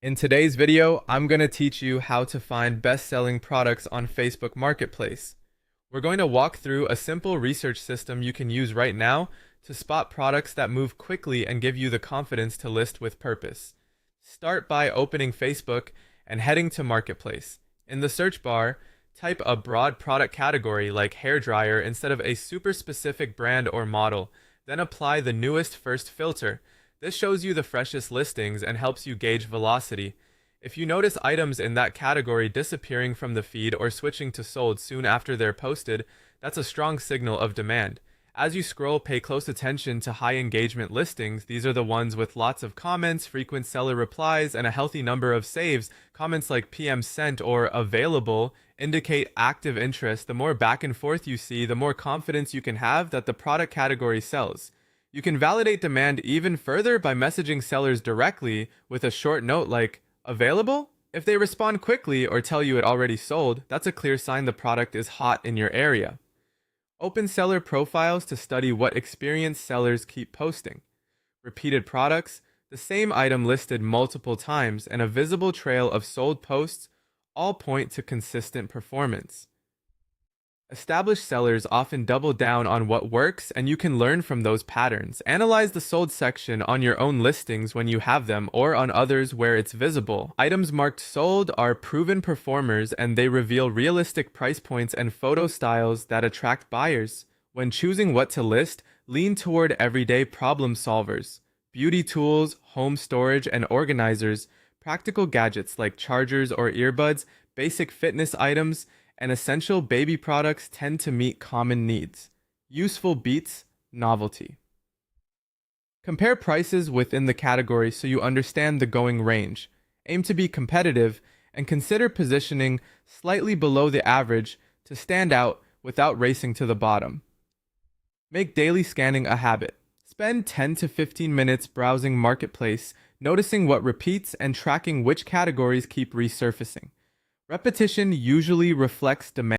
In today's video, I'm going to teach you how to find best-selling products on Facebook Marketplace. We're going to walk through a simple research system you can use right now to spot products that move quickly and give you the confidence to list with purpose. Start by opening Facebook and heading to Marketplace. In the search bar, type a broad product category like hairdryer instead of a super specific brand or model, then apply the newest first filter. This shows you the freshest listings and helps you gauge velocity. If you notice items in that category disappearing from the feed or switching to sold soon after they're posted, that's a strong signal of demand. As you scroll, pay close attention to high engagement listings. These are the ones with lots of comments, frequent seller replies, and a healthy number of saves. Comments like PM sent or available indicate active interest. The more back and forth you see, the more confidence you can have that the product category sells. You can validate demand even further by messaging sellers directly with a short note like, available? If they respond quickly or tell you it already sold, that's a clear sign the product is hot in your area. Open seller profiles to study what experienced sellers keep posting. Repeated products, the same item listed multiple times, and a visible trail of sold posts all point to consistent performance. Established sellers often double down on what works, and you can learn from those patterns. Analyze the sold section on your own listings when you have them or on others where it's visible. Items marked sold are proven performers, and they reveal realistic price points and photo styles that attract buyers. When choosing what to list, lean toward everyday problem solvers. Beauty tools, home storage, and organizers, practical gadgets like chargers or earbuds, basic fitness items, and essential baby products tend to meet common needs. Useful beats novelty. Compare prices within the category so you understand the going range. Aim to be competitive and consider positioning slightly below the average to stand out without racing to the bottom. Make daily scanning a habit. Spend 10 to 15 minutes browsing Marketplace, noticing what repeats and tracking which categories keep resurfacing. Repetition usually reflects demand.